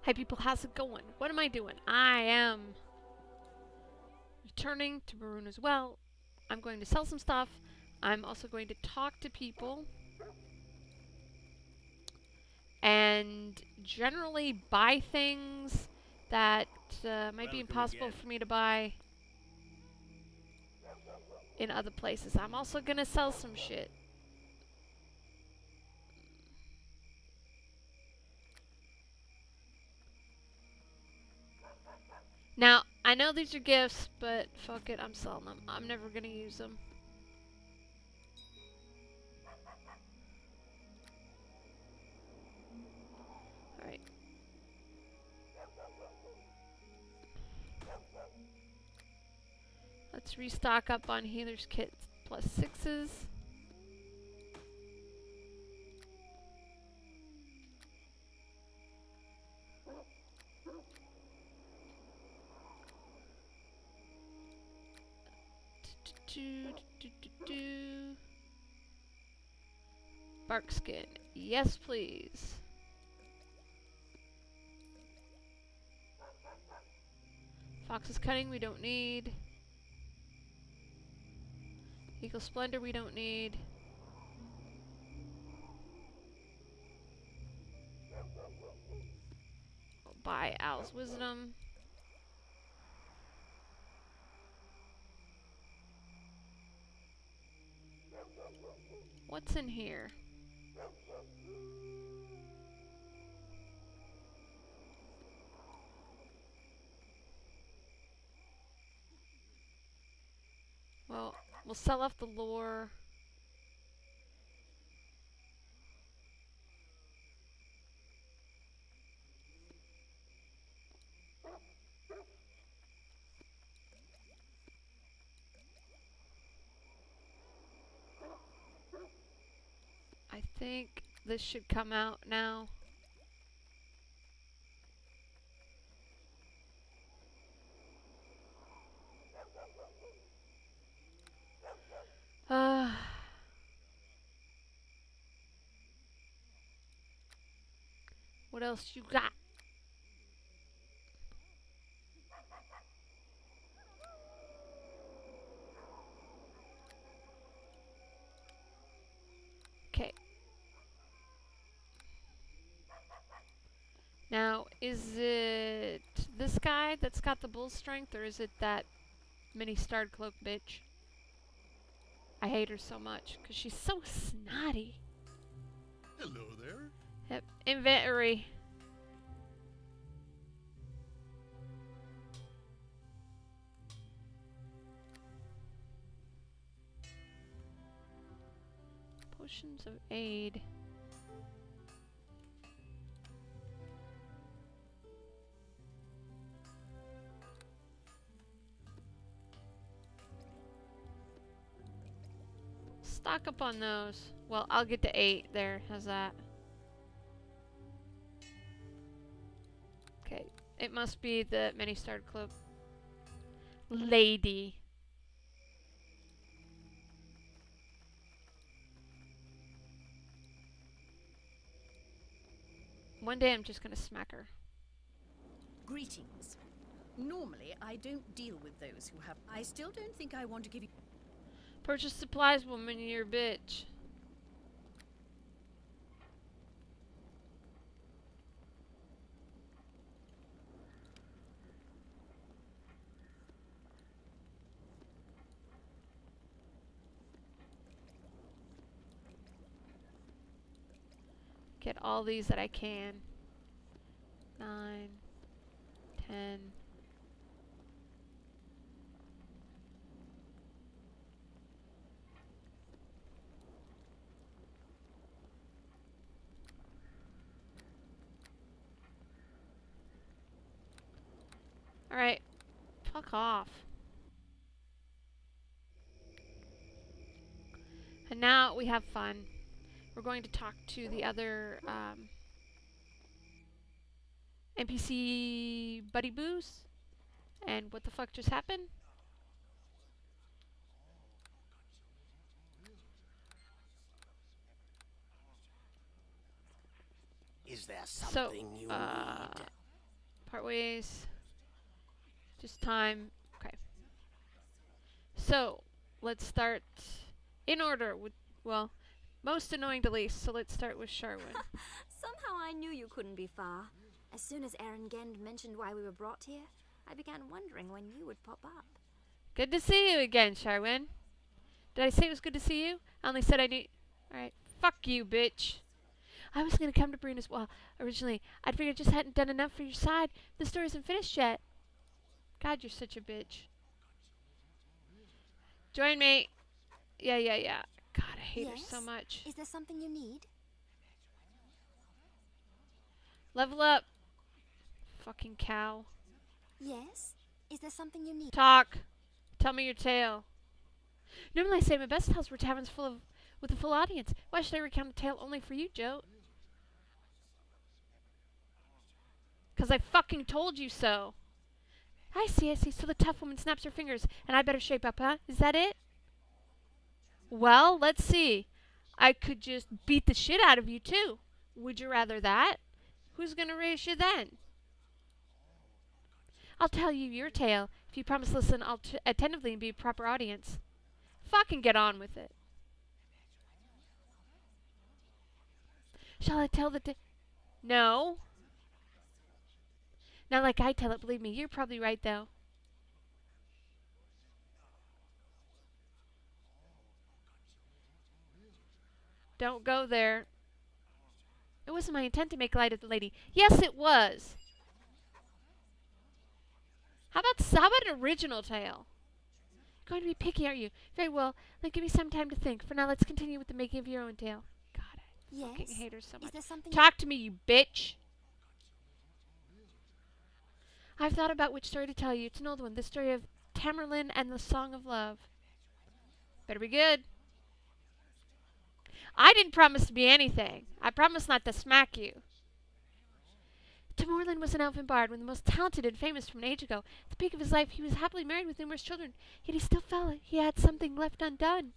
Hey people, how's it going? What am I doing? I am returning to Maroon as well. I'm going to sell some stuff. I'm also going to talk to people. And generally buy things that might be impossible for me to buy in other places. I'm also going to sell some shit. Now, I know these are gifts, but fuck it, I'm selling them. I'm never gonna use them. Alright. Let's restock up on healer's kits plus 6s. Bark skin. Yes, please. Fox's cutting we don't need. Eagle splendor we don't need. We'll buy Owl's wisdom. What's in here? Well, we'll sell off the lore. I think this should come out now. What else you got? Okay. Now, is it this guy that's got the bull strength, or is it that mini-starred cloak bitch? I hate her so much, because she's so snotty. Hello there. Yep, inventory. Potions of aid. Stock up on those. Well, I'll get to 8 there. How's that? Okay, it must be the mini-starred cloak lady. One day I'm just gonna smack her. Greetings. Normally, I don't deal with those who have... I still don't think I want to give you... Purchase supplies, woman, you're a bitch. Get all these that I can. 9, 10. Alright. Fuck off. And now we have fun. We're going to talk to the other NPC buddy boos. And what the fuck just happened? Is there something you need? Part ways. Just time. Okay. So, let's start in order with, well, most annoying to least. So let's start with Sharwin. Somehow I knew you couldn't be far. As soon as Erengend mentioned why we were brought here, I began wondering when you would pop up. Good to see you again, Sharwin. Did I say it was good to see you? I only said I knew. Alright. Fuck you, bitch. I was gonna come to Breen as well, originally. I'd figured I just hadn't done enough for your side. The story isn't finished yet. God, you're such a bitch. Join me. Yeah. God, I hate her so much. Is there something you need? Level up. Fucking cow. Yes? Is there something you need? Talk. Tell me your tale. Normally I say my best tales were taverns with a full audience. Why should I recount a tale only for you, Joe? 'Cause I fucking told you so. I see. So the tough woman snaps her fingers, and I better shape up, huh? Is that it? Well, let's see. I could just beat the shit out of you, too. Would you rather that? Who's gonna raise you then? I'll tell you your tale if you promise to listen attentively and be a proper audience. Fucking get on with it. Shall I tell the No. Not like I tell it, believe me. You're probably right, though. Don't go there. It wasn't my intent to make light of the lady. Yes, it was. How about an original tale? You're going to be picky, aren't you? Very well. Then give me some time to think. For now, let's continue with the making of your own tale. God, I fucking hate her so much. Is there something Talk to me, you bitch. I've thought about which story to tell you. It's an old one. The story of Tamerlane and the Song of Love. Better be good. I didn't promise to be anything. I promised not to smack you. Tamerlane was an elfin bard, one of the most talented and famous from an age ago. At the peak of his life, he was happily married with numerous children, yet he still felt he had something left undone.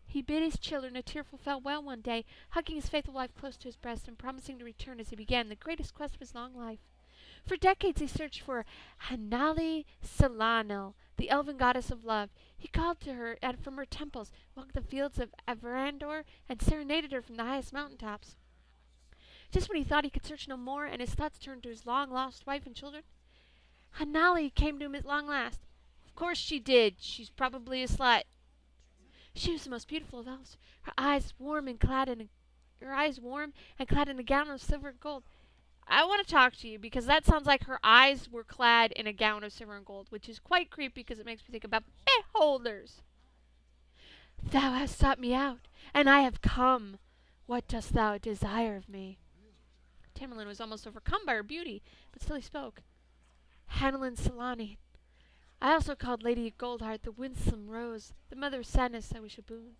He bid his children a tearful farewell one day, hugging his faithful wife close to his breast and promising to return as he began the greatest quest of his long life. For decades he searched for Hanali Salanel, the elven goddess of love. He called to her from her temples, walked the fields of Averandor, and serenaded her from the highest mountaintops. Just when he thought he could search no more, and his thoughts turned to his long-lost wife and children, Hanali came to him at long last. Of course she did. She's probably a slut. She was the most beautiful of elves, her eyes warm and clad in a gown of silver and gold. I want to talk to you because that sounds like her eyes were clad in a gown of silver and gold, which is quite creepy because it makes me think about beholders. Thou hast sought me out, and I have come. What dost thou desire of me? Tamerlane was almost overcome by her beauty, but still he spoke. Hanalin Salani. I also called Lady Goldheart the winsome rose, the mother of sadness I wish a boon.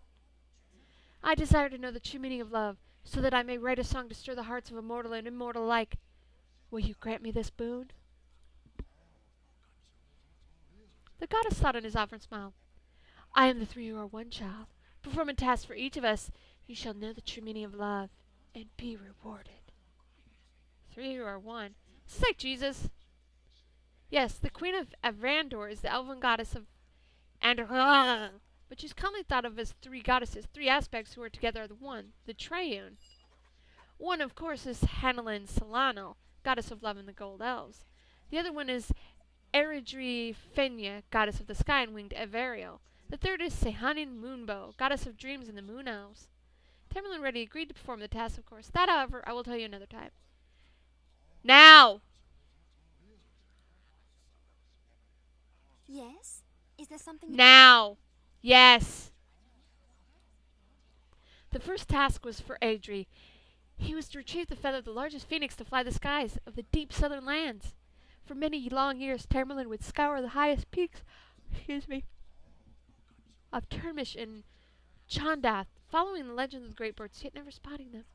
I desire to know the true meaning of love, so that I may write a song to stir the hearts of immortal and immortal alike. Will you grant me this boon? The goddess thought on his offer and smiled. I am the 3 who are one, child. Perform a task for each of us. You shall know the true meaning of love, and be rewarded. 3 who are one. It's like Jesus. Yes, the Queen of Avrandor is the elven goddess of Andor, but she's commonly thought of as 3 goddesses, 3 aspects who are together are the one, the triune. One, of course, is Hanalin Solano, goddess of love and the gold elves. The other one is Eridri Fenya, goddess of the sky and winged Evariel. The third is Sehanin Moonbow, goddess of dreams and the moon elves. Tamerlane ready agreed to perform the task, of course. That, however, I will tell you another time. Now! Yes? Is there something... Now! Yes! The first task was for Adri. He was to retrieve the feather of the largest phoenix to fly the skies of the deep southern lands. For many long years, Tamerlane would scour the highest peaks, of Termish and Chondath, following the legends of the great birds, yet never spotting them.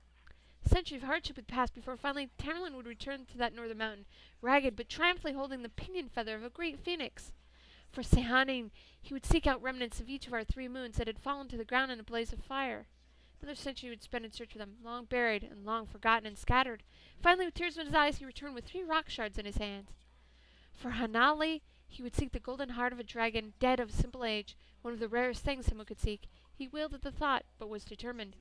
A century of hardship had passed before finally Tamerlane would return to that northern mountain, ragged but triumphantly holding the pinion feather of a great phoenix. For Sehanin, he would seek out remnants of each of our 3 moons that had fallen to the ground in a blaze of fire. Another century he would spend in search for them, long buried and long forgotten and scattered. Finally, with tears in his eyes, he returned with 3 rock shards in his hands. For Hanali, he would seek the golden heart of a dragon, dead of simple age, one of the rarest things someone could seek. He willed at the thought, but was determined.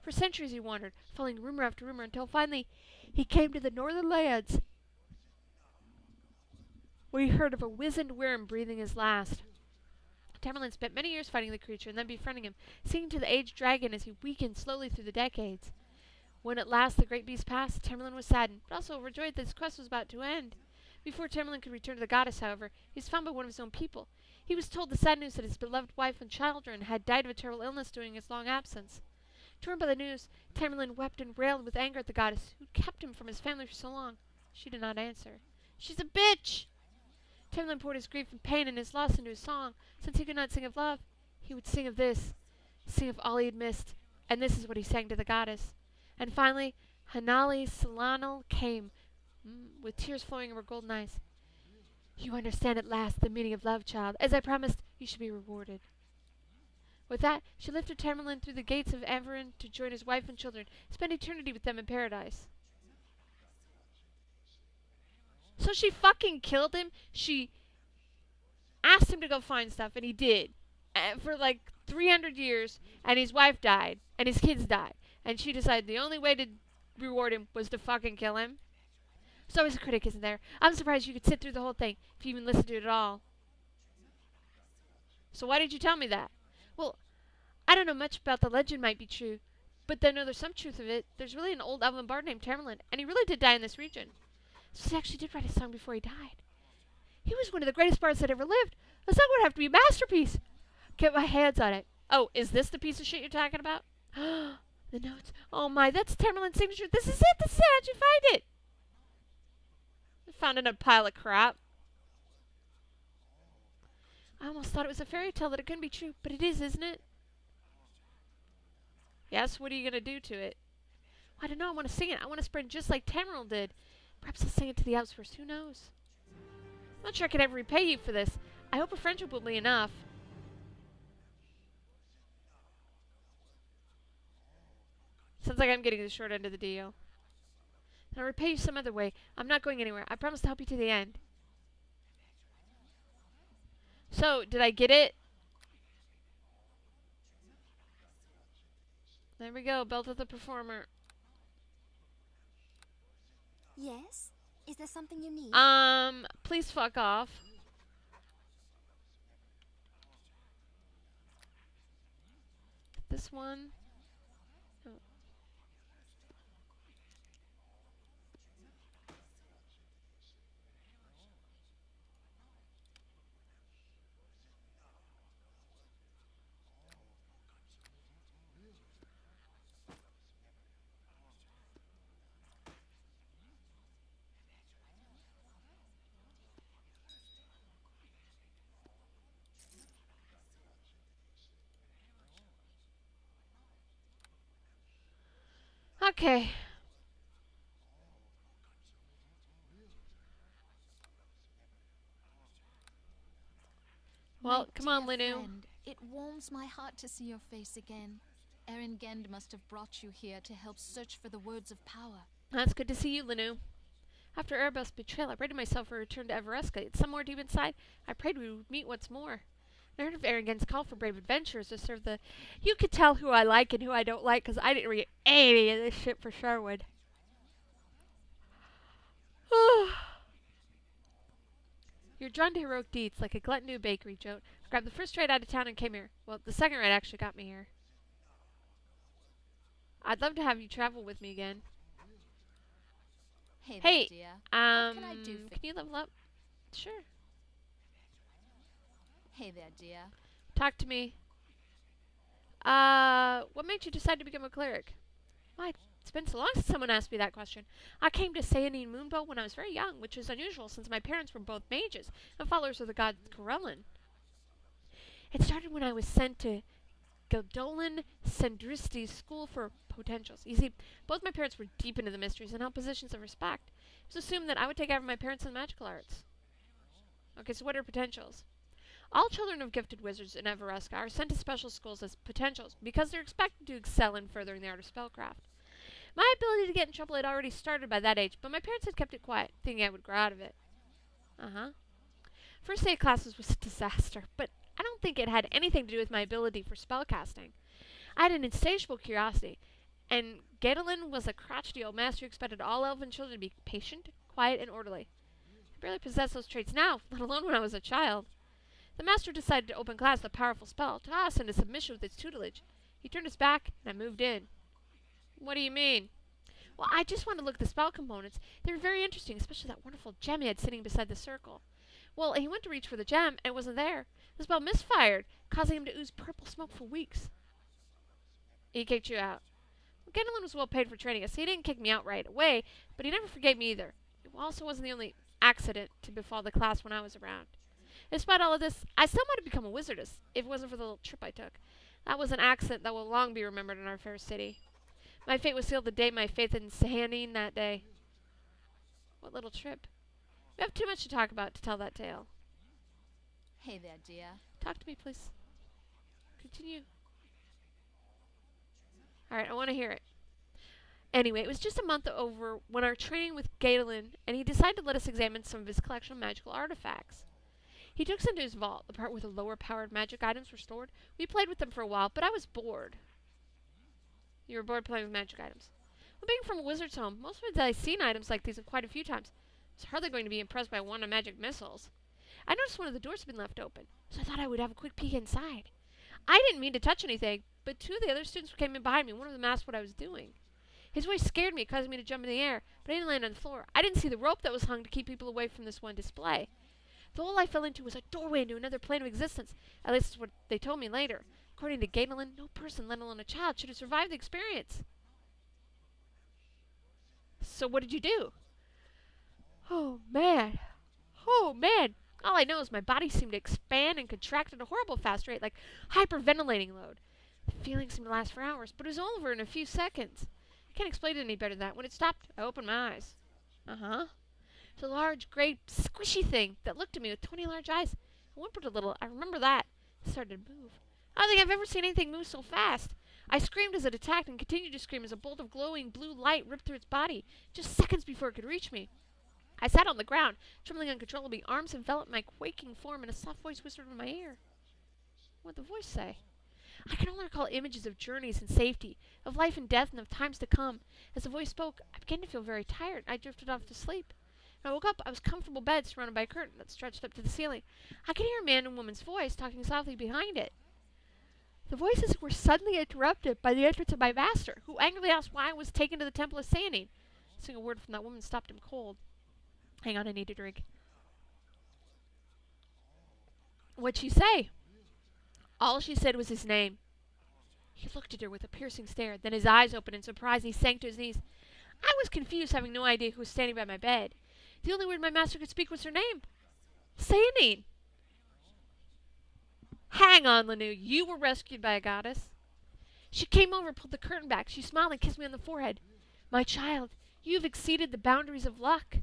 For centuries he wandered, following rumor after rumor, until finally he came to the northern lands, where he heard of a wizened worm breathing his last. Tamerlane spent many years fighting the creature and then befriending him, singing to the aged dragon as he weakened slowly through the decades. When at last the great beast passed, Tamerlane was saddened, but also overjoyed that his quest was about to end. Before Tamerlane could return to the goddess, however, he was found by one of his own people. He was told the sad news that his beloved wife and children had died of a terrible illness during his long absence. Torn by the news, Tamerlane wept and railed with anger at the goddess, who kept him from his family for so long. She did not answer. "She's a bitch!" Tamerlane poured his grief and pain and his loss into his song. Since he could not sing of love, he would sing of this, sing of all he had missed, and this is what he sang to the goddess. And finally, Hanali Salanal came, with tears flowing in her golden eyes. "You understand at last the meaning of love, child. As I promised, you should be rewarded." With that, she lifted Tamerlane through the gates of Averin to join his wife and children, spend eternity with them in paradise. So she fucking killed him. She asked him to go find stuff, and he did. For like 300 years, and his wife died, and his kids died. And she decided the only way to reward him was to fucking kill him. There's always a critic, isn't there? I'm surprised you could sit through the whole thing, if you even listened to it at all. So why did you tell me that? Well, I don't know much about the legend might be true, but I know there's some truth of it. There's really an old elven bard named Tamerlane, and he really did die in this region. So he actually did write a song before he died. He was one of the greatest bards that ever lived. The song would have to be a masterpiece. Get my hands on it. Oh, is this the piece of shit you're talking about? The notes. Oh my, that's Tamerlane's signature. This is it. This is it. How'd you find it? I found it in a pile of crap. I almost thought it was a fairy tale, that it couldn't be true, but it is, isn't it? Yes, what are you going to do to it? I don't know. I want to sing it. I want to spread just like Tamerlane did. Perhaps I'll sing it to the Alps first. Who knows? I'm not sure I could ever repay you for this. I hope a friendship will be enough. Sounds like I'm getting the short end of the deal. And I'll repay you some other way. I'm not going anywhere. I promise to help you to the end. So, did I get it? There we go. Belt of the performer. Yes? Is there something you need? Please fuck off. This one. Oh. Okay. Well, come on, Linu. Friend, it warms my heart to see your face again. Erengend must have brought you here to help search for the words of power. That's good to see you, Linu. After Erebus' betrayal, I prayed to myself for a return to Everesca. Yet somewhere deep inside, I prayed we would meet once more. I heard of Erengend's call for brave adventurers to serve the... You could tell who I like and who I don't like, because I didn't read any of this shit for Sherwood. You're drawn to heroic deeds, like a glutton to a bakery, Jote. I grabbed the first ride out of town and came here. Well, the second ride actually got me here. I'd love to have you travel with me again. Hey, Hey, there, dear. What can I do for can you level up? Sure. Hey there, dear. Talk to me. What made you decide to become a cleric? Why, it's been so long since someone asked me that question. I came to Sayanine Moonbow when I was very young, which is unusual since my parents were both mages and followers of the god Corellin. It started when I was sent to Gildolan Sendristi's school for potentials. You see, both my parents were deep into the mysteries and held positions of respect. It was assumed that I would take after my parents in the magical arts. Okay, so what are potentials? All children of gifted wizards in Everesca are sent to special schools as potentials because they're expected to excel in furthering the art of spellcraft. My ability to get in trouble had already started by that age, but my parents had kept it quiet, thinking I would grow out of it. First day of classes was a disaster, but I don't think it had anything to do with my ability for spellcasting. I had an insatiable curiosity, and Gadolin was a crotchety old master who expected all elven children to be patient, quiet, and orderly. I barely possess those traits now, let alone when I was a child. The master decided to open class with a powerful spell, taught us into submission with its tutelage. He turned his back, and I moved in. What do you mean? Well, I just wanted to look at the spell components. They were very interesting, especially that wonderful gem he had sitting beside the circle. Well, he went to reach for the gem, and it wasn't there. The spell misfired, causing him to ooze purple smoke for weeks. He kicked you out. Well, Gendolin was well paid for training us, so he didn't kick me out right away, but he never forgave me either. It also wasn't the only accident to befall the class when I was around. Despite all of this, I still might have become a wizardess, if it wasn't for the little trip I took. That was an accident that will long be remembered in our fair city. My fate was sealed the day my faith in Sahanine that day. What little trip? We have too much to talk about to tell that tale. Hey there, dear. Talk to me, please. Continue. Alright, I want to hear it. Anyway, it was just a month over when our training with Gadolin, and he decided to let us examine some of his collection of magical artifacts. He took us into his vault, the part where the lower-powered magic items were stored. We played with them for a while, but I was bored. You were bored playing with magic items. Well, being from a wizard's home, most of the day I've seen items like these quite a few times. I was hardly going to be impressed by one of magic missiles. I noticed one of the doors had been left open, so I thought I would have a quick peek inside. I didn't mean to touch anything, but two of the other students came in behind me. One of them asked what I was doing. His voice scared me, causing me to jump in the air, but I didn't land on the floor. I didn't see the rope that was hung to keep people away from this one display. The hole I fell into was a doorway into another plane of existence. At least that's what they told me later. According to Gadolin, no person, let alone a child, should have survived the experience. So what did you do? Oh, man. Oh, man. All I know is my body seemed to expand and contract at a horrible fast rate, like hyperventilating load. The feeling seemed to last for hours, but it was over in a few seconds. I can't explain it any better than that. When it stopped, I opened my eyes. It's a large, gray, squishy thing that looked at me with 20 large eyes. I whimpered a little. I remember that. It started to move. I don't think I've ever seen anything move so fast. I screamed as it attacked and continued to scream as a bolt of glowing blue light ripped through its body, just seconds before it could reach me. I sat on the ground, trembling uncontrollably. Arms enveloped my quaking form, and a soft voice whispered in my ear. What did the voice say? I can only recall images of journeys and safety, of life and death, and of times to come. As the voice spoke, I began to feel very tired, and I drifted off to sleep. When I woke up, I was in a comfortable bed surrounded by a curtain that stretched up to the ceiling. I could hear a man and woman's voice talking softly behind it. The voices were suddenly interrupted by the entrance of my master, who angrily asked why I was taken to the Temple of Sahanine. A single word from that woman stopped him cold. Hang on, I need a drink. What'd she say? All she said was his name. He looked at her with a piercing stare. Then his eyes opened in surprise, and he sank to his knees. I was confused, having no idea who was standing by my bed. The only word my master could speak was her name. Sahanine. Hang on, Lanu. You were rescued by a goddess. She came over, pulled the curtain back. She smiled and kissed me on the forehead. My child, you have exceeded the boundaries of luck.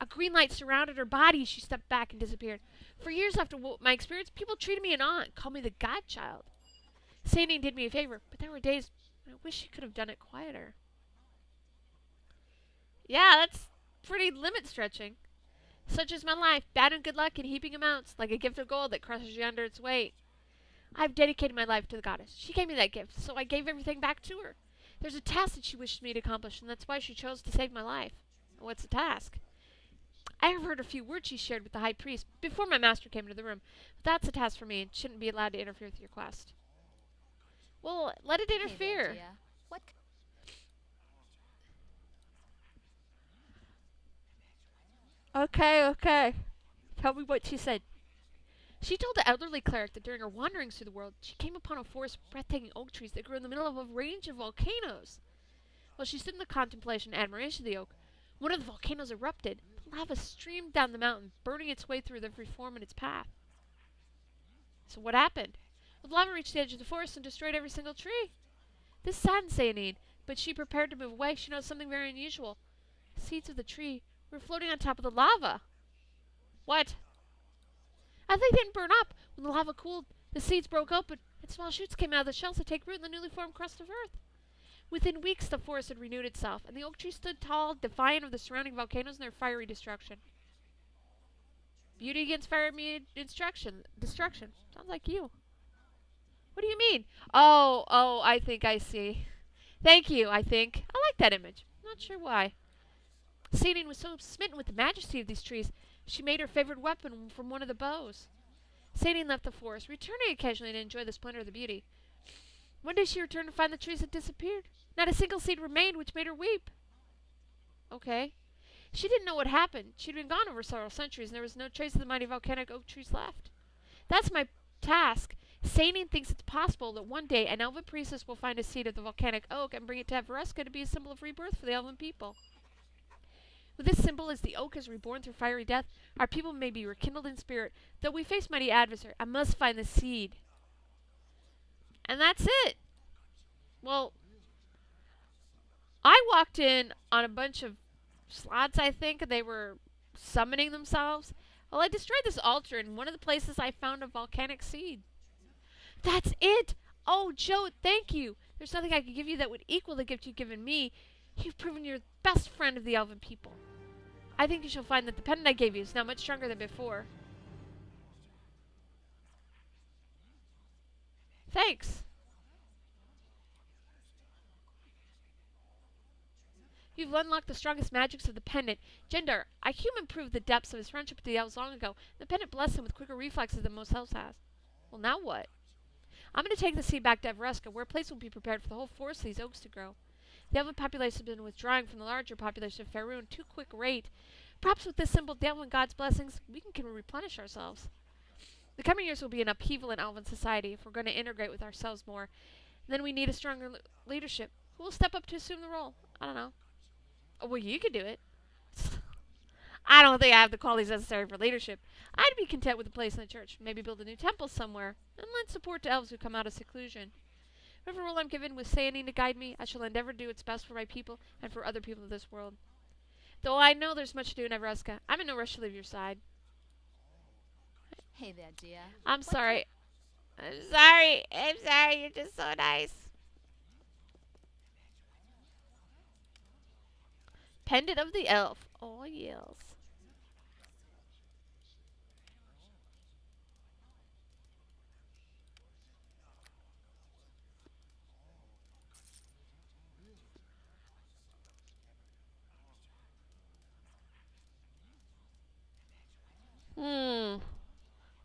A green light surrounded her body as she stepped back and disappeared. For years after my experience, people treated me in awe and called me the godchild. Sahanine did me a favor, but there were days when I wish she could have done it quieter. Yeah, that's pretty limit stretching. Such is my life, bad and good luck in heaping amounts, like a gift of gold that crushes you under its weight. I've dedicated my life to the goddess. She gave me that gift, so I gave everything back to her. There's a task that she wished me to accomplish, and that's why she chose to save my life. What's the task? I overheard a few words she shared with the high priest before my master came into the room, but that's a task for me and shouldn't be allowed to interfere with your quest. Well, let it interfere. Hey there, dear. What? Okay. Tell me what she said. She told the elderly cleric that during her wanderings through the world, she came upon a forest of breathtaking oak trees that grew in the middle of a range of volcanoes. While she stood in the contemplation and admiration of the oak, one of the volcanoes erupted. The lava streamed down the mountain, burning its way through every form in its path. So what happened? The lava reached the edge of the forest and destroyed every single tree. This saddened Sahanine, but she prepared to move away. She noticed something very unusual. The seeds of the tree were floating on top of the lava. What? As they didn't burn up, when the lava cooled, the seeds broke open, and small shoots came out of the shells to take root in the newly formed crust of Earth. Within weeks, the forest had renewed itself, and the oak tree stood tall, defiant of the surrounding volcanoes and their fiery destruction. Beauty against fiery destruction. Sounds like you. What do you mean? Oh, I think I see. Thank you, I think. I like that image. Not sure why. Sadine was so smitten with the majesty of these trees, she made her favorite weapon from one of the bows. Sadine left the forest, returning occasionally to enjoy the splendor of the beauty. One day she returned to find the trees had disappeared. Not a single seed remained, which made her weep. Okay. She didn't know what happened. She'd been gone over several centuries, and there was no trace of the mighty volcanic oak trees left. That's my task. Sadine thinks it's possible that one day an elven priestess will find a seed of the volcanic oak and bring it to Everesca to be a symbol of rebirth for the elven people. With this symbol as the oak is reborn through fiery death, our people may be rekindled in spirit. Though we face mighty adversary, I must find the seed. And that's it. Well, I walked in on a bunch of slots, I think, and they were summoning themselves. Well, I destroyed this altar, and in one of the places I found a volcanic seed. That's it! Oh, Joe, thank you! There's nothing I could give you that would equal the gift you've given me. You've proven you're the best friend of the elven people. I think you shall find that the pendant I gave you is now much stronger than before. Thanks. You've unlocked the strongest magics of the pendant. Jendar, a human proved the depths of his friendship with the elves long ago. The pendant blessed him with quicker reflexes than most elves has. Well, now what? I'm going to take the seed back to Everesca, where a place will be prepared for the whole forest of these oaks to grow. The elven population has been withdrawing from the larger population of Faerun at too quick rate. Perhaps with this symbol of the elven god's blessings, we can replenish ourselves. The coming years will be an upheaval in elven society if we're going to integrate with ourselves more. And then we need a stronger leadership. Who will step up to assume the role? I don't know. Oh, well, you could do it. I don't think I have the qualities necessary for leadership. I'd be content with a place in the church. Maybe build a new temple somewhere. And lend support to elves who come out of seclusion. Whatever role I'm given with Sayonine to guide me, I shall endeavor to do what's best for my people and for other people of this world. Though I know there's much to do in Everesca, I'm in no rush to leave your side. Hey there, dear. I'm sorry. I'm sorry. You're just so nice. Pendant of the Elf. Oh, yes.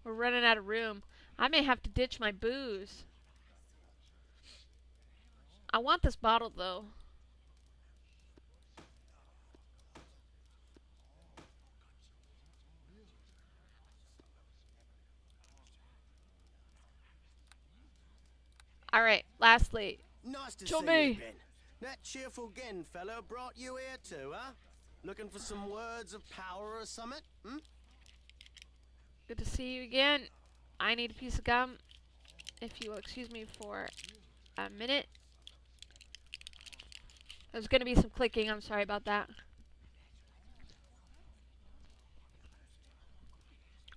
We're running out of room. I may have to ditch my booze. I want this bottle, though. Alright, lastly. Nice to Show see me. you again. That cheerful Gen fellow brought you here too, huh? Looking for some words of power or something, hmm? Good to see you again. I need a piece of gum. If you will excuse me for a minute. There's going to be some clicking. I'm sorry about that.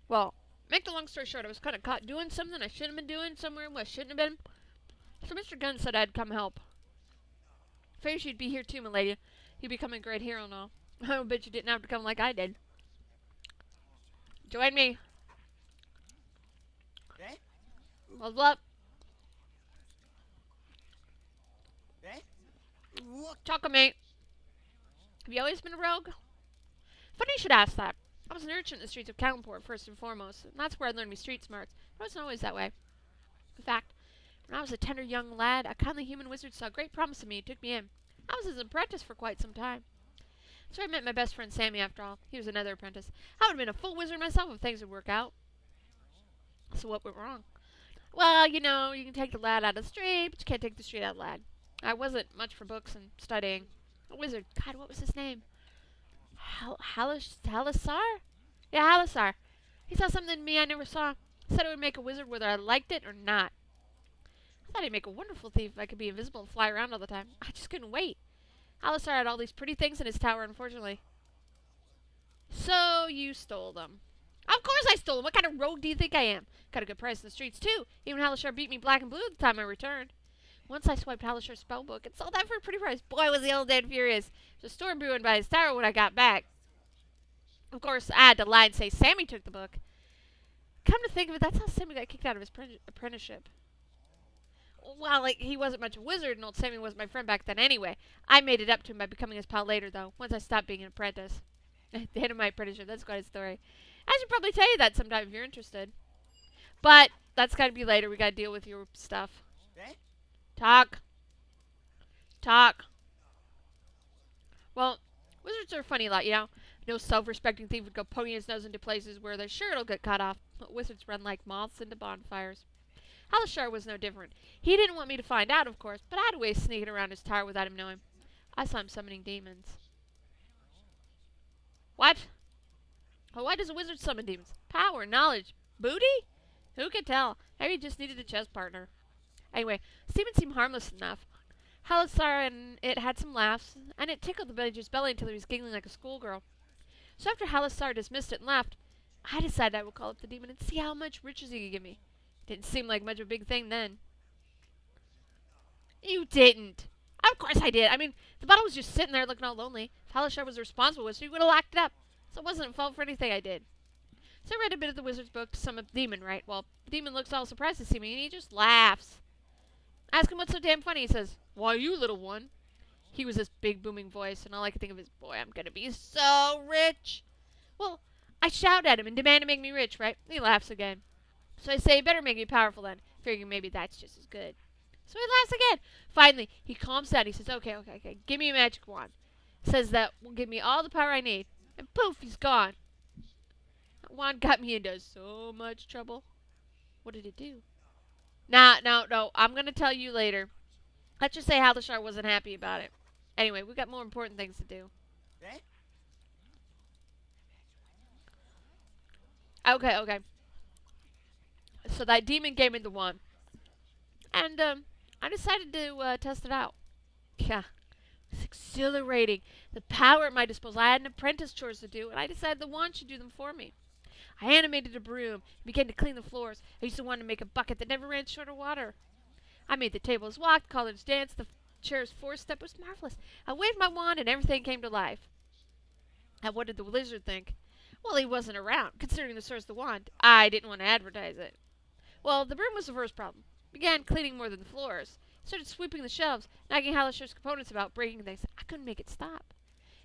Well, make the long story short, I was kind of caught doing something I shouldn't have been doing somewhere where I shouldn't have been. So Mr. Gunn said I'd come help. Figured you'd be here too, milady. You'd become a great hero now. I bet you didn't have to come like I did. Join me. Eh? Level up. Eh? What? Talk mate. Have you always been a rogue? Funny you should ask that. I was an urchin in the streets of Callanport, first and foremost, and that's where I learned my street smarts. But I wasn't always that way. In fact, when I was a tender young lad, a kindly human wizard saw great promise in me and took me in. I was his apprentice for quite some time. That's where I met my best friend Sammy, after all. He was another apprentice. I would have been a full wizard myself if things would work out. So what went wrong? Well, you know, you can take the lad out of the street, but you can't take the street out of the lad. I wasn't much for books and studying. A wizard. God, what was his name? Halisar? Yeah, Halisar. He saw something in me I never saw. Said it would make a wizard whether I liked it or not. I thought he'd make a wonderful thief if I could be invisible and fly around all the time. I just couldn't wait. Halisar had all these pretty things in his tower, unfortunately. So you stole them. Of course I stole them. What kind of rogue do you think I am? Got a good price in the streets, too. Even Halishar beat me black and blue at the time I returned. Once I swiped Halishar's spellbook and sold that for a pretty price. Boy, was the old dad furious. There's a storm brewing by his tower when I got back. Of course, I had to lie and say Sammy took the book. Come to think of it, that's how Sammy got kicked out of his apprenticeship. Well, like, he wasn't much of a wizard, and old Sammy wasn't my friend back then anyway. I made it up to him by becoming his pal later, though, once I stopped being an apprentice. At the end of my apprenticeship, that's quite a story. I should probably tell you that sometime if you're interested. But that's got to be later. We got to deal with your stuff. Talk. Talk. Well, wizards are a funny lot, you know? No self-respecting thief would go poking his nose into places where they're sure it'll get cut off. But wizards run like moths into bonfires. Halishar was no different. He didn't want me to find out, of course, but I had a way of sneaking around his tower without him knowing. I saw him summoning demons. What? Well, why does a wizard summon demons? Power, knowledge, booty? Who could tell? Maybe he just needed a chess partner. Anyway, Stephen seemed harmless enough. Halishar and it had some laughs, and it tickled the villager's belly until he was giggling like a schoolgirl. So after Halishar dismissed it and left, I decided I would call up the demon and see how much riches he could give me. Didn't seem like much of a big thing then. You didn't. Of course I did. I mean, the bottle was just sitting there looking all lonely. If Halishar was responsible with it, he would have locked it up. So it wasn't a fault for anything I did. So I read a bit of the wizard's book to sum up the demon, right? Well, the demon looks all surprised to see me, and he just laughs. Ask him what's so damn funny. He says, "Why, you little one." He was this big booming voice, and all I could think of is, boy, I'm gonna be so rich. Well, I shout at him and demand to make me rich, right? He laughs again. So I say, you better make me powerful then, figuring maybe that's just as good. So he laughs again. Finally, he calms down. He says, okay, give me a magic wand. Says that will give me all the power I need. And poof, he's gone. That wand got me into so much trouble. What did it do? No, I'm going to tell you later. Let's just say Halishar wasn't happy about it. Anyway, we've got more important things to do. Okay. So that demon gave me the wand. And, I decided to, test it out. Yeah. It's exhilarating. The power at my disposal. I had an apprentice chores to do, and I decided the wand should do them for me. I animated a broom and began to clean the floors. I used to want to make a bucket that never ran short of water. I made the tables walk, colors dance, the chairs four-step. It was marvelous. I waved my wand, and everything came to life. And what did the wizard think? Well, he wasn't around, considering the source of the wand. I didn't want to advertise it. Well, the broom was the first problem. Began cleaning more than the floors. Started sweeping the shelves, knocking Halishar's components about, breaking things. I couldn't make it stop.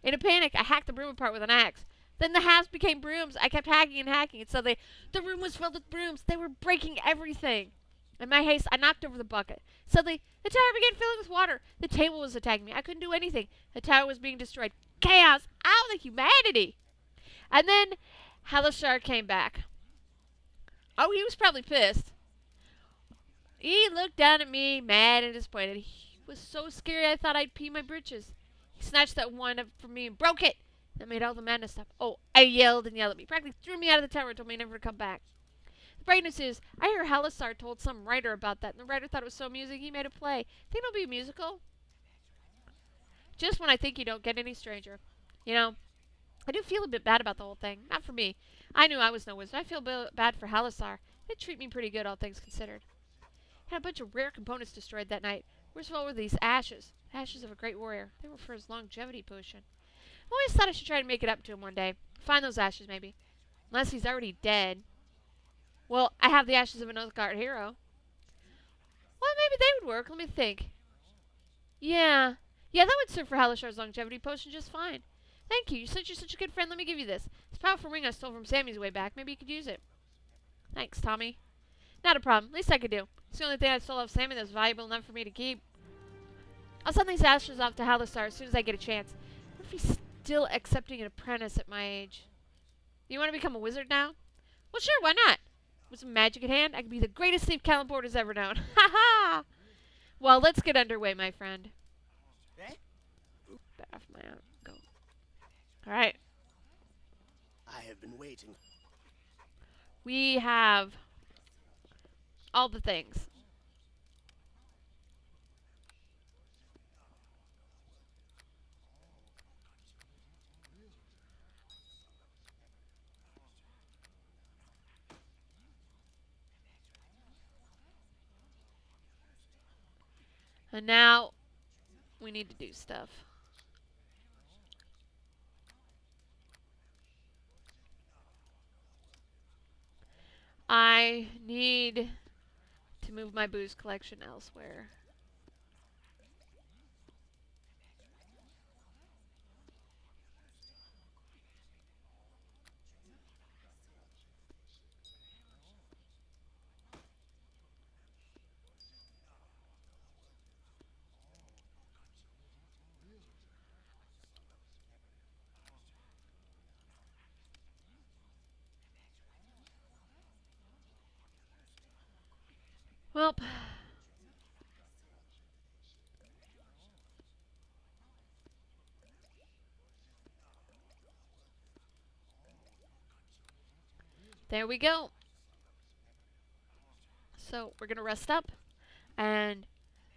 In a panic, I hacked the broom apart with an axe. Then the halves became brooms. I kept hacking and hacking, and suddenly the room was filled with brooms. They were breaking everything. In my haste, I knocked over the bucket. Suddenly, the tower began filling with water. The table was attacking me. I couldn't do anything. The tower was being destroyed. Chaos! Ow, the humanity! And then Halishar came back. Oh, he was probably pissed. He looked down at me, mad and disappointed. He was so scary I thought I'd pee my britches. He snatched that wand up from me and broke it. That made all the madness stop. Oh, I yelled and yelled at me. Practically threw me out of the tower and told me never to come back. The brightness is, I hear Halishar told some writer about that, and the writer thought it was so amusing he made a play. Think it'll be a musical? Just when I think you don't get any stranger. You know, I do feel a bit bad about the whole thing. Not for me. I knew I was no wizard. I feel bad for Halishar. They treat me pretty good, all things considered. Had a bunch of rare components destroyed that night. Worst of all were these ashes. Ashes of a great warrior. They were for his longevity potion. I always thought I should try to make it up to him one day. Find those ashes, maybe. Unless he's already dead. Well, I have the ashes of an Oathguard hero. Well, maybe they would work. Let me think. Yeah, that would serve for Halishar's longevity potion just fine. Thank you. Since you're such a good friend, let me give you this. It's a powerful ring I stole from Sammy's way back. Maybe you could use it. Thanks, Tommy. Not a problem. Least I could do. It's the only thing I stole off Sammy that's valuable enough for me to keep. I'll send these ashes off to Halishar as soon as I get a chance. What if he's still accepting an apprentice at my age? You want to become a wizard now? Well, sure, why not? With some magic at hand, I could be the greatest thief Callanport has ever known. Ha ha! Well, let's get underway, my friend. Get off my arm. Go. Alright. I have been waiting. We have all the things. And now we need to do stuff. I need to move my booze collection elsewhere. Well, there we go. So we're gonna rest up, and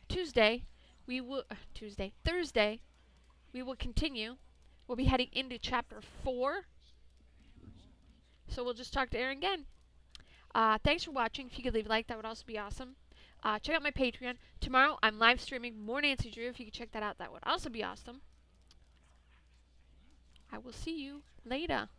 Thursday, we will continue. We'll be heading into chapter 4. So we'll just talk to Aaron again. Thanks for watching. If you could leave a like, that would also be awesome. Check out my Patreon. Tomorrow, I'm live streaming more Nancy Drew. If you could check that out, that would also be awesome. I will see you later.